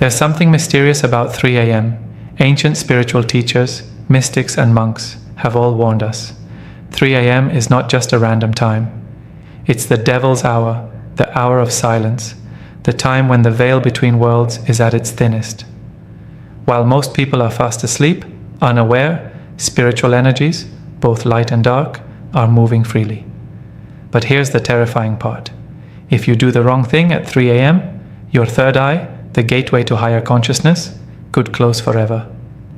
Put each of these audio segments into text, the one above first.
There's something mysterious about 3 a.m. Ancient spiritual teachers, mystics and monks have all warned us. 3 a.m. is not just a random time. It's the devil's hour, the hour of silence, the time when the veil between worlds is at its thinnest. While most people are fast asleep, unaware, spiritual energies, both light and dark, are moving freely. But here's the terrifying part. If you do the wrong thing at 3 a.m., your third eye, the gateway to higher consciousness, could close forever.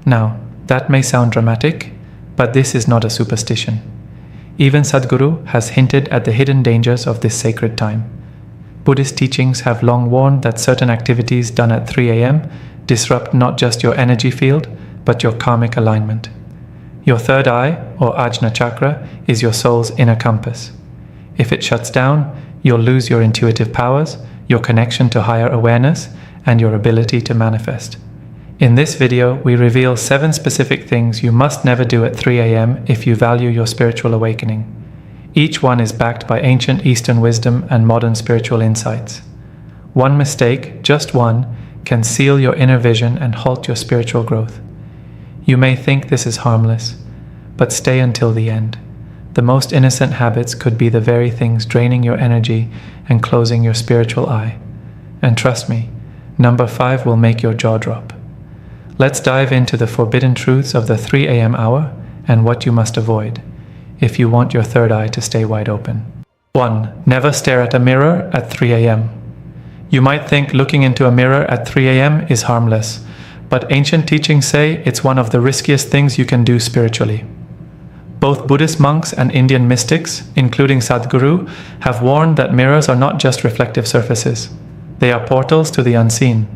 Now, that may sound dramatic, but this is not a superstition. Even Sadhguru has hinted at the hidden dangers of this sacred time. Buddhist teachings have long warned that certain activities done at 3 a.m. disrupt not just your energy field, but your karmic alignment. Your third eye, or Ajna chakra, is your soul's inner compass. If it shuts down, you'll lose your intuitive powers, your connection to higher awareness, and your ability to manifest. In this video, we reveal 7 specific things you must never do at 3 a.m. if you value your spiritual awakening. Each one is backed by ancient Eastern wisdom and modern spiritual insights. One mistake, just one, can seal your inner vision and halt your spiritual growth. You may think this is harmless, but stay until the end. The most innocent habits could be the very things draining your energy and closing your spiritual eye. And trust me, number 5 will make your jaw drop. Let's dive into the forbidden truths of the 3 a.m. hour and what you must avoid if you want your third eye to stay wide open. 1. Never stare at a mirror at 3 a.m. You might think looking into a mirror at 3 a.m. is harmless, but ancient teachings say it's one of the riskiest things you can do spiritually. Both Buddhist monks and Indian mystics, including Sadhguru, have warned that mirrors are not just reflective surfaces. They are portals to the unseen.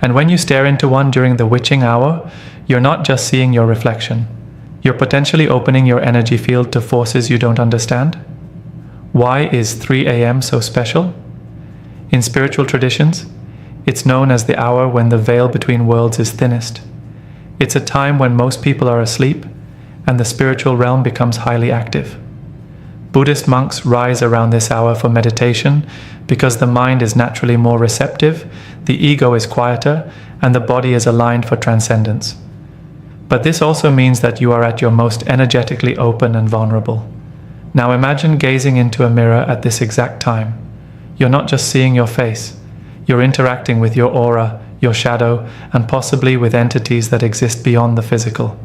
And when you stare into one during the witching hour, you're not just seeing your reflection. You're potentially opening your energy field to forces you don't understand. Why is 3 a.m. so special? In spiritual traditions, it's known as the hour when the veil between worlds is thinnest. It's a time when most people are asleep, and the spiritual realm becomes highly active. Buddhist monks rise around this hour for meditation because the mind is naturally more receptive, the ego is quieter, and the body is aligned for transcendence. But this also means that you are at your most energetically open and vulnerable. Now imagine gazing into a mirror at this exact time. You're not just seeing your face, you're interacting with your aura, your shadow, and possibly with entities that exist beyond the physical.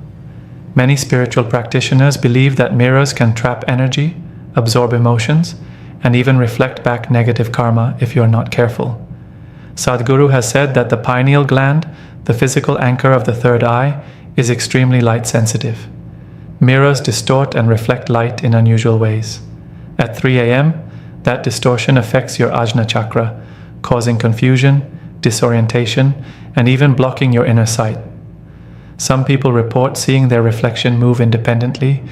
Many spiritual practitioners believe that mirrors can trap energy, absorb emotions, and even reflect back negative karma if you're not careful. Sadhguru has said that the pineal gland, the physical anchor of the third eye, is extremely light sensitive. Mirrors distort and reflect light in unusual ways. At 3 a.m., that distortion affects your Ajna chakra, causing confusion, disorientation, and even blocking your inner sight. Some people report seeing their reflection move independently,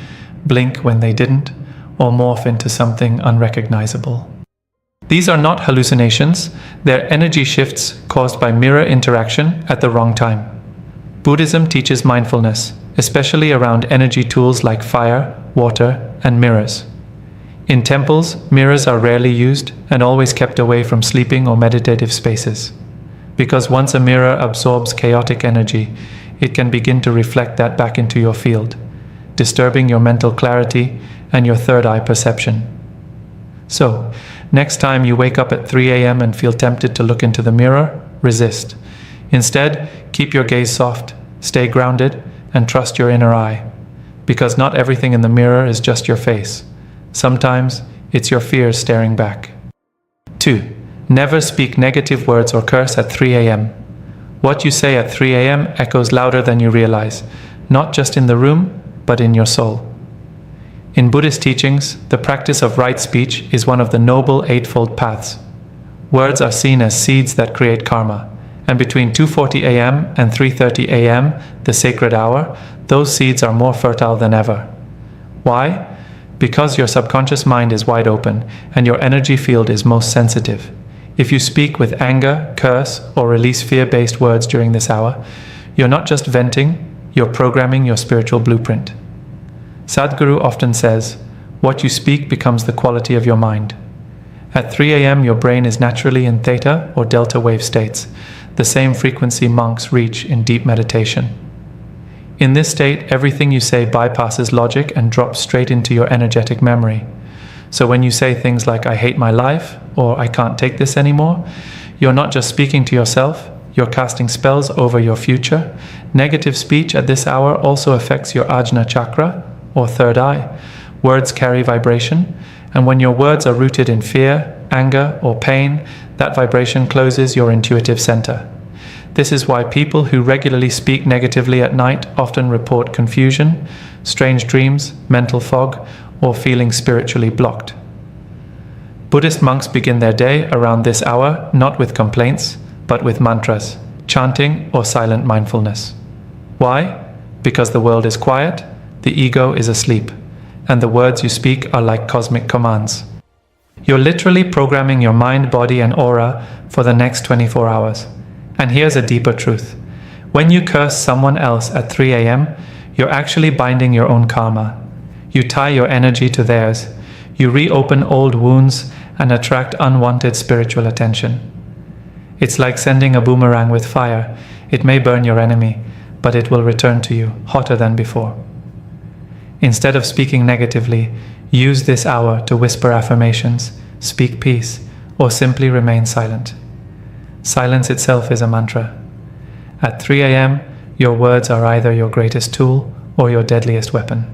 blink when they didn't, or morph into something unrecognizable. These are not hallucinations, they're energy shifts caused by mirror interaction at the wrong time. Buddhism teaches mindfulness, especially around energy tools like fire, water, and mirrors. In temples, mirrors are rarely used and always kept away from sleeping or meditative spaces. Because once a mirror absorbs chaotic energy, it can begin to reflect that back into your field, disturbing your mental clarity and your third eye perception. So, next time you wake up at 3 a.m. and feel tempted to look into the mirror, resist. Instead, keep your gaze soft, stay grounded, and trust your inner eye. Because not everything in the mirror is just your face. Sometimes, it's your fears staring back. 2. Never speak negative words or curse at 3 a.m. What you say at 3 a.m. echoes louder than you realize, not just in the room, but in your soul. In Buddhist teachings, the practice of right speech is one of the noble eightfold paths. Words are seen as seeds that create karma, and between 2:40 a.m. and 3:30 a.m., the sacred hour, those seeds are more fertile than ever. Why? Because your subconscious mind is wide open, and your energy field is most sensitive. If you speak with anger, curse, or release fear-based words during this hour, you're not just venting, you're programming your spiritual blueprint. Sadhguru often says, what you speak becomes the quality of your mind. At 3 a.m., your brain is naturally in theta or delta wave states, the same frequency monks reach in deep meditation. In this state, everything you say bypasses logic and drops straight into your energetic memory. So when you say things like, "I hate my life," or "I can't take this anymore," you're not just speaking to yourself, you're casting spells over your future. Negative speech at this hour also affects your Ajna chakra, or third eye. Words carry vibration, and when your words are rooted in fear, anger, or pain, that vibration closes your intuitive center. This is why people who regularly speak negatively at night often report confusion, strange dreams, mental fog, or feeling spiritually blocked. Buddhist monks begin their day around this hour not with complaints, but with mantras, chanting, or silent mindfulness. Why? Because the world is quiet, the ego is asleep, and the words you speak are like cosmic commands. You're literally programming your mind, body, and aura for the next 24 hours. And here's a deeper truth. When you curse someone else at 3 a.m., you're actually binding your own karma. You tie your energy to theirs. You reopen old wounds and attract unwanted spiritual attention. It's like sending a boomerang with fire. It may burn your enemy, but it will return to you hotter than before. Instead of speaking negatively, use this hour to whisper affirmations, speak peace, or simply remain silent. Silence itself is a mantra. At 3 a.m., your words are either your greatest tool or your deadliest weapon.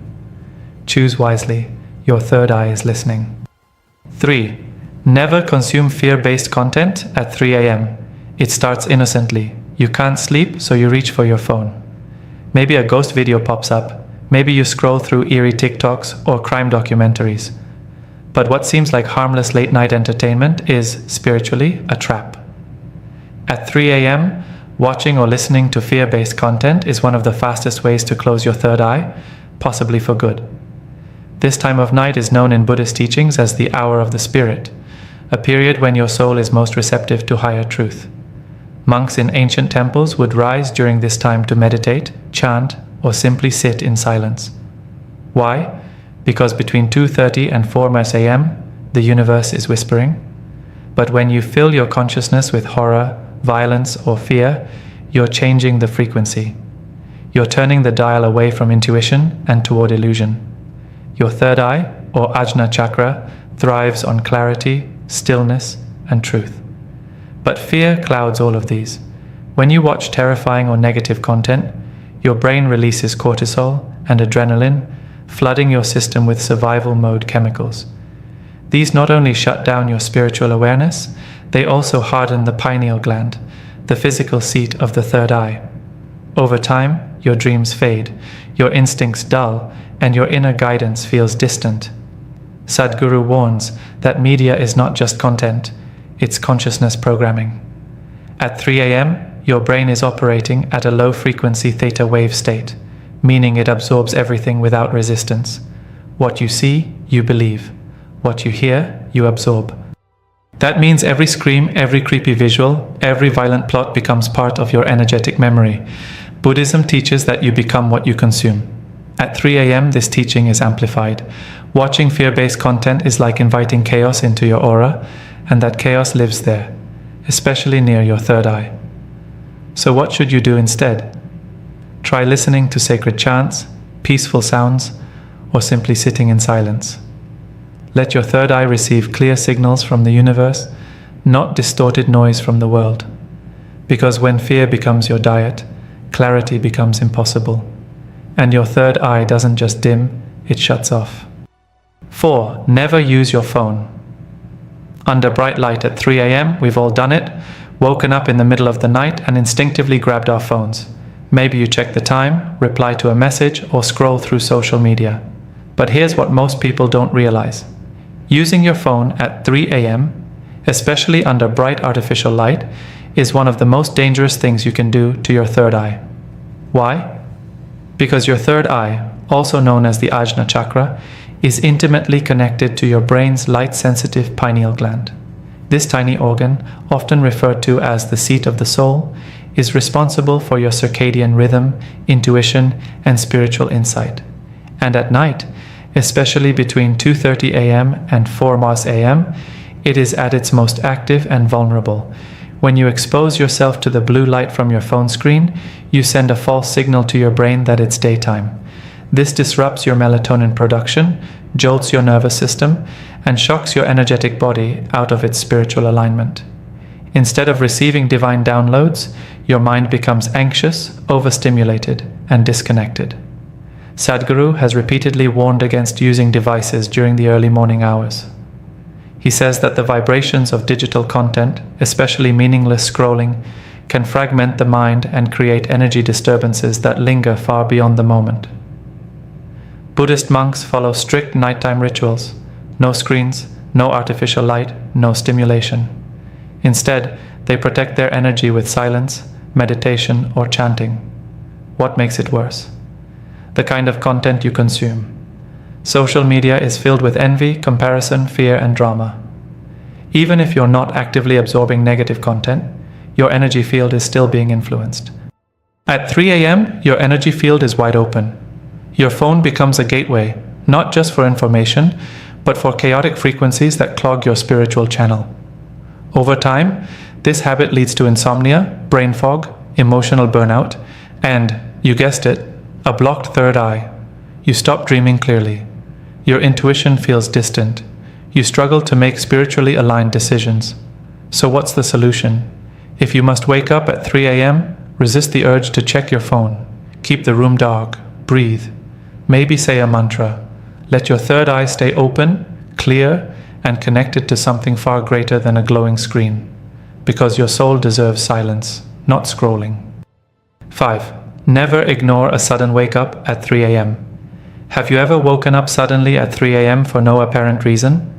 Choose wisely. Your third eye is listening. 3. Never consume fear-based content at 3 a.m. It starts innocently. You can't sleep, so you reach for your phone. Maybe a ghost video pops up. Maybe you scroll through eerie TikToks or crime documentaries. But what seems like harmless late-night entertainment is, spiritually, a trap. At 3 a.m., watching or listening to fear-based content is one of the fastest ways to close your third eye, possibly for good. This time of night is known in Buddhist teachings as the hour of the spirit, a period when your soul is most receptive to higher truth. Monks in ancient temples would rise during this time to meditate, chant, or simply sit in silence. Why? Because between 2:30 and 4 a.m., the universe is whispering. But when you fill your consciousness with horror, violence, or fear, you're changing the frequency. You're turning the dial away from intuition and toward illusion. Your third eye, or Ajna chakra, thrives on clarity, stillness, and truth. But fear clouds all of these. When you watch terrifying or negative content, your brain releases cortisol and adrenaline, flooding your system with survival mode chemicals. These not only shut down your spiritual awareness, they also harden the pineal gland, the physical seat of the third eye. Over time, your dreams fade, your instincts dull, and your inner guidance feels distant. Sadhguru warns that media is not just content, it's consciousness programming. At 3 a.m., your brain is operating at a low-frequency theta wave state, meaning it absorbs everything without resistance. What you see, you believe. What you hear, you absorb. That means every scream, every creepy visual, every violent plot becomes part of your energetic memory. Buddhism teaches that you become what you consume. At 3 a.m., this teaching is amplified. Watching fear-based content is like inviting chaos into your aura, and that chaos lives there, especially near your third eye. So what should you do instead? Try listening to sacred chants, peaceful sounds, or simply sitting in silence. Let your third eye receive clear signals from the universe, not distorted noise from the world. Because when fear becomes your diet, clarity becomes impossible. And your third eye doesn't just dim, it shuts off. 4. Never use your phone. Under bright light at 3 a.m., we've all done it, woken up in the middle of the night and instinctively grabbed our phones. Maybe you check the time, reply to a message, or scroll through social media. But here's what most people don't realize. Using your phone at 3 a.m., especially under bright artificial light, is one of the most dangerous things you can do to your third eye. Why? Because your third eye, also known as the Ajna chakra, is intimately connected to your brain's light-sensitive pineal gland. This tiny organ, often referred to as the seat of the soul, is responsible for your circadian rhythm, intuition, and spiritual insight. And at night, especially between 2:30 a.m. and 4 a.m., it is at its most active and vulnerable, When you expose yourself to the blue light from your phone screen, you send a false signal to your brain that it's daytime. This disrupts your melatonin production, jolts your nervous system, and shocks your energetic body out of its spiritual alignment. Instead of receiving divine downloads, your mind becomes anxious, overstimulated, and disconnected. Sadhguru has repeatedly warned against using devices during the early morning hours. He says that the vibrations of digital content, especially meaningless scrolling, can fragment the mind and create energy disturbances that linger far beyond the moment. Buddhist monks follow strict nighttime rituals: no screens, no artificial light, no stimulation. Instead, they protect their energy with silence, meditation, or chanting. What makes it worse? The kind of content you consume. Social media is filled with envy, comparison, fear, and drama. Even if you're not actively absorbing negative content, your energy field is still being influenced. At 3 a.m., your energy field is wide open. Your phone becomes a gateway, not just for information, but for chaotic frequencies that clog your spiritual channel. Over time, this habit leads to insomnia, brain fog, emotional burnout, and, you guessed it, a blocked third eye. You stop dreaming clearly. Your intuition feels distant. You struggle to make spiritually aligned decisions. So what's the solution? If you must wake up at 3 a.m., resist the urge to check your phone. Keep the room dark. Breathe. Maybe say a mantra. Let your third eye stay open, clear, and connected to something far greater than a glowing screen. Because your soul deserves silence, not scrolling. 5. Never ignore a sudden wake-up at 3 a.m. Have you ever woken up suddenly at 3 a.m. for no apparent reason?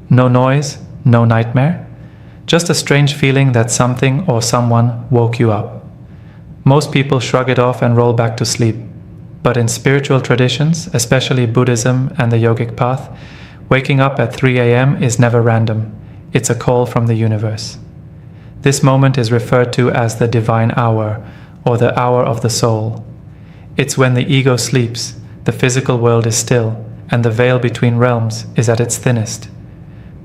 No noise, no nightmare? Just a strange feeling that something or someone woke you up. Most people shrug it off and roll back to sleep. But in spiritual traditions, especially Buddhism and the yogic path, waking up at 3 a.m. is never random. It's a call from the universe. This moment is referred to as the divine hour, or the hour of the soul. It's when the ego sleeps, the physical world is still, and the veil between realms is at its thinnest.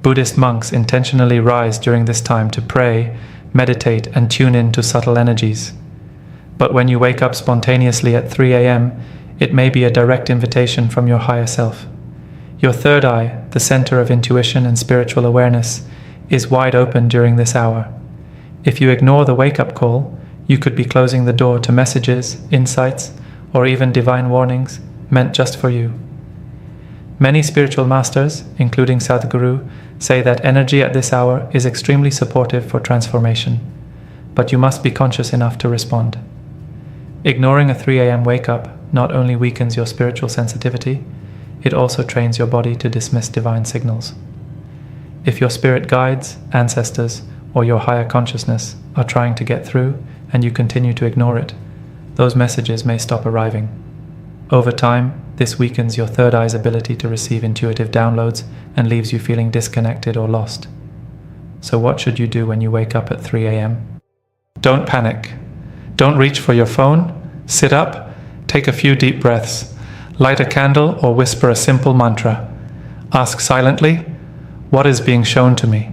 Buddhist monks intentionally rise during this time to pray, meditate, and tune in to subtle energies. But when you wake up spontaneously at 3 a.m., it may be a direct invitation from your higher self. Your third eye, the center of intuition and spiritual awareness, is wide open during this hour. If you ignore the wake-up call, you could be closing the door to messages, insights, or even divine warnings meant just for you. Many spiritual masters, including Sadhguru, say that energy at this hour is extremely supportive for transformation, but you must be conscious enough to respond. Ignoring a 3 a.m. wake-up not only weakens your spiritual sensitivity, it also trains your body to dismiss divine signals. If your spirit guides, ancestors, or your higher consciousness are trying to get through and you continue to ignore it, those messages may stop arriving. Over time, this weakens your third eye's ability to receive intuitive downloads and leaves you feeling disconnected or lost. So what should you do when you wake up at 3 a.m.? Don't panic. Don't reach for your phone. Sit up, take a few deep breaths, light a candle or whisper a simple mantra. Ask silently, what is being shown to me?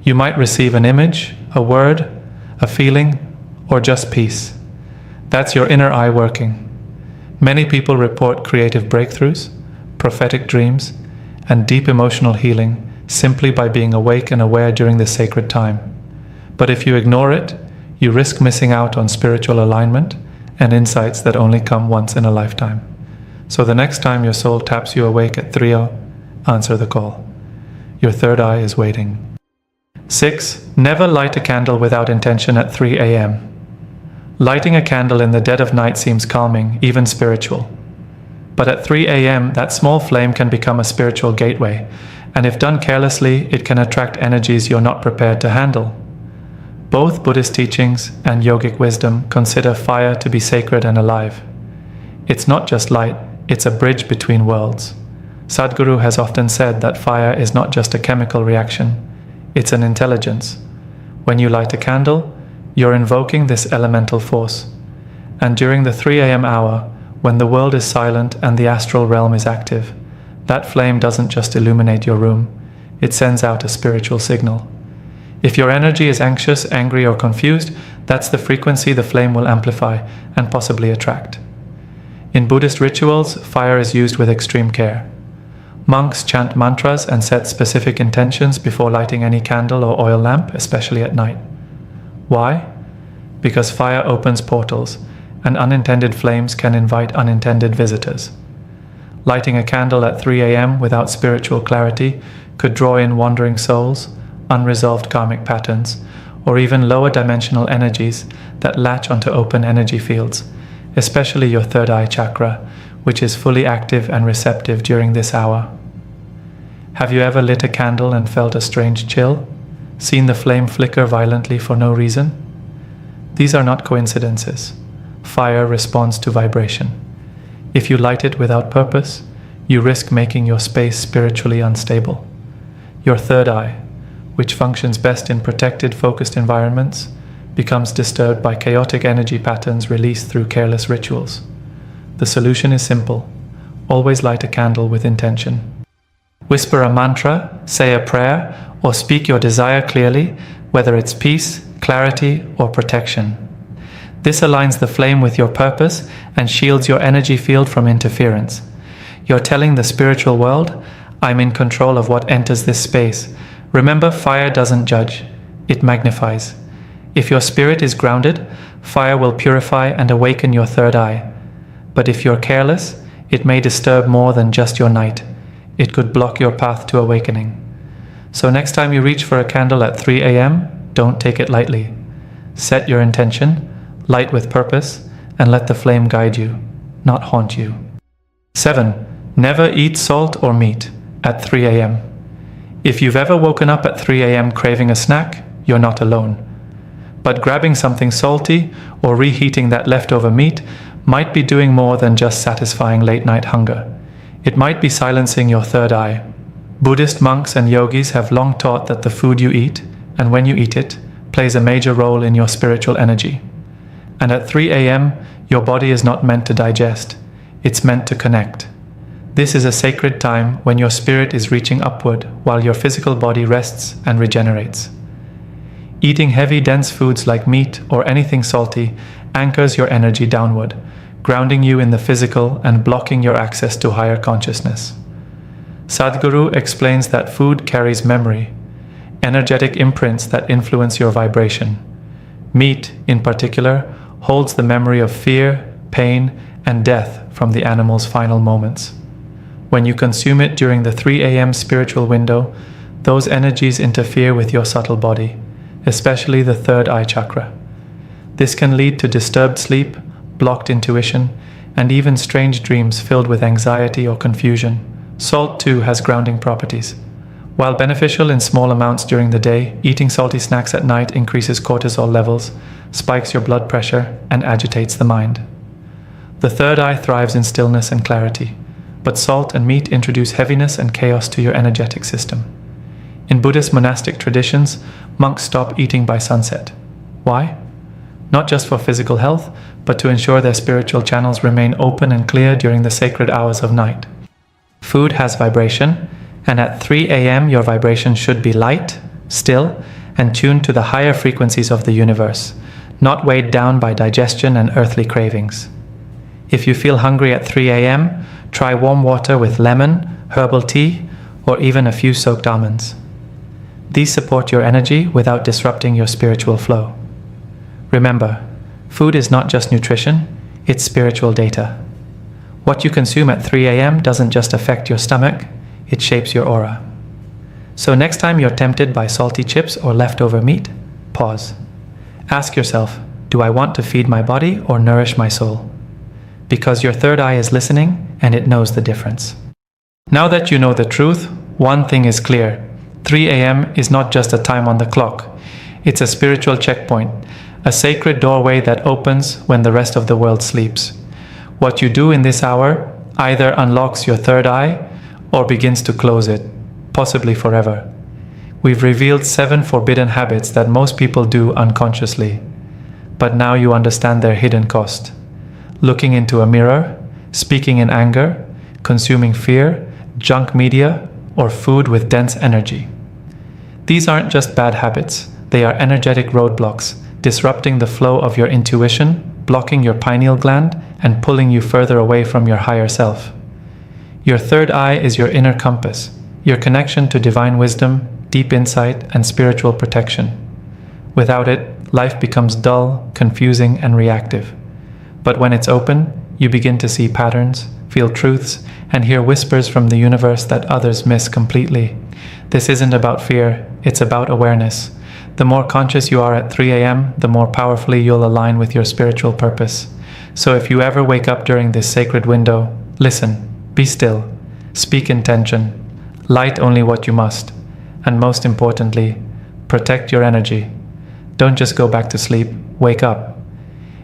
You might receive an image, a word, a feeling, or just peace. That's your inner eye working. Many people report creative breakthroughs, prophetic dreams, and deep emotional healing simply by being awake and aware during this sacred time. But if you ignore it, you risk missing out on spiritual alignment and insights that only come once in a lifetime. So the next time your soul taps you awake at 3:00, answer the call. Your third eye is waiting. 6. Never light a candle without intention at 3 a.m. Lighting a candle in the dead of night seems calming, even spiritual. But at 3 a.m., that small flame can become a spiritual gateway, and if done carelessly, it can attract energies you're not prepared to handle. Both Buddhist teachings and yogic wisdom consider fire to be sacred and alive. It's not just light, it's a bridge between worlds. Sadhguru has often said that fire is not just a chemical reaction, it's an intelligence. When you light a candle, you're invoking this elemental force. And during the 3 a.m. hour, when the world is silent and the astral realm is active, that flame doesn't just illuminate your room, it sends out a spiritual signal. If your energy is anxious, angry, or confused, that's the frequency the flame will amplify and possibly attract. In Buddhist rituals, fire is used with extreme care. Monks chant mantras and set specific intentions before lighting any candle or oil lamp, especially at night. Why? Because fire opens portals, and unintended flames can invite unintended visitors. Lighting a candle at 3 a.m. without spiritual clarity could draw in wandering souls, unresolved karmic patterns, or even lower dimensional energies that latch onto open energy fields, especially your third eye chakra, which is fully active and receptive during this hour. Have you ever lit a candle and felt a strange chill? Seen the flame flicker violently for no reason? These are not coincidences. Fire responds to vibration. If you light it without purpose, you risk making your space spiritually unstable. Your third eye, which functions best in protected, focused environments, becomes disturbed by chaotic energy patterns released through careless rituals. The solution is simple. Always light a candle with intention. Whisper a mantra, say a prayer, or speak your desire clearly, whether it's peace, clarity, or protection. This aligns the flame with your purpose and shields your energy field from interference. You're telling the spiritual world, I'm in control of what enters this space. Remember, fire doesn't judge, it magnifies. If your spirit is grounded, fire will purify and awaken your third eye. But if you're careless, it may disturb more than just your night. It could block your path to awakening. So next time you reach for a candle at 3 a.m., don't take it lightly. Set your intention, light with purpose, and let the flame guide you, not haunt you. 7. Never eat salt or meat at 3 a.m. If you've ever woken up at 3 a.m. craving a snack, you're not alone. But grabbing something salty or reheating that leftover meat might be doing more than just satisfying late-night hunger. It might be silencing your third eye. Buddhist monks and yogis have long taught that the food you eat, and when you eat it, plays a major role in your spiritual energy. And at 3 a.m., your body is not meant to digest, it's meant to connect. This is a sacred time when your spirit is reaching upward while your physical body rests and regenerates. Eating heavy, dense foods like meat or anything salty anchors your energy downward, grounding you in the physical and blocking your access to higher consciousness. Sadhguru explains that food carries memory, energetic imprints that influence your vibration. Meat, in particular, holds the memory of fear, pain, and death from the animal's final moments. When you consume it during the 3 a.m. spiritual window, those energies interfere with your subtle body, especially the third eye chakra. This can lead to disturbed sleep, blocked intuition, and even strange dreams filled with anxiety or confusion. Salt, too, has grounding properties. While beneficial in small amounts during the day, eating salty snacks at night increases cortisol levels, spikes your blood pressure, and agitates the mind. The third eye thrives in stillness and clarity, but salt and meat introduce heaviness and chaos to your energetic system. In Buddhist monastic traditions, monks stop eating by sunset. Why? Not just for physical health, but to ensure their spiritual channels remain open and clear during the sacred hours of night. Food has vibration, and at 3 a.m. your vibration should be light, still, and tuned to the higher frequencies of the universe, not weighed down by digestion and earthly cravings. If you feel hungry at 3 a.m., try warm water with lemon, herbal tea, or even a few soaked almonds. These support your energy without disrupting your spiritual flow. Remember, food is not just nutrition, it's spiritual data. What you consume at 3 a.m. doesn't just affect your stomach, it shapes your aura. So next time you're tempted by salty chips or leftover meat, pause. Ask yourself, do I want to feed my body or nourish my soul? Because your third eye is listening and it knows the difference. Now that you know the truth, one thing is clear. 3 a.m. is not just a time on the clock. It's a spiritual checkpoint, a sacred doorway that opens when the rest of the world sleeps. What you do in this hour either unlocks your third eye or begins to close it, possibly forever. We've revealed 7 forbidden habits that most people do unconsciously, but now you understand their hidden cost. Looking into a mirror, speaking in anger, consuming fear, junk media, or food with dense energy. These aren't just bad habits, They are energetic roadblocks, disrupting the flow of your intuition, blocking your pineal gland, and pulling you further away from your higher self. Your third eye is your inner compass, your connection to divine wisdom, deep insight, and spiritual protection. Without it, life becomes dull, confusing, and reactive. But when it's open, you begin to see patterns, feel truths, and hear whispers from the universe that others miss completely. This isn't about fear, it's about awareness. The more conscious you are at 3 a.m., the more powerfully you'll align with your spiritual purpose. So if you ever wake up during this sacred window, listen, be still, speak intention, light only what you must, and most importantly, protect your energy. Don't just go back to sleep, wake up.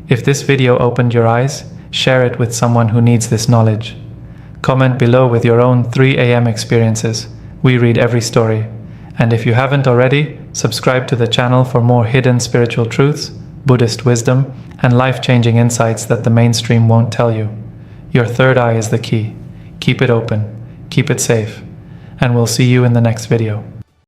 If this video opened your eyes, share it with someone who needs this knowledge. Comment below with your own 3 a.m. experiences. We read every story. And if you haven't already, subscribe to the channel for more hidden spiritual truths, Buddhist wisdom, and life-changing insights that the mainstream won't tell you. Your third eye is the key. Keep it open, keep it safe, and we'll see you in the next video.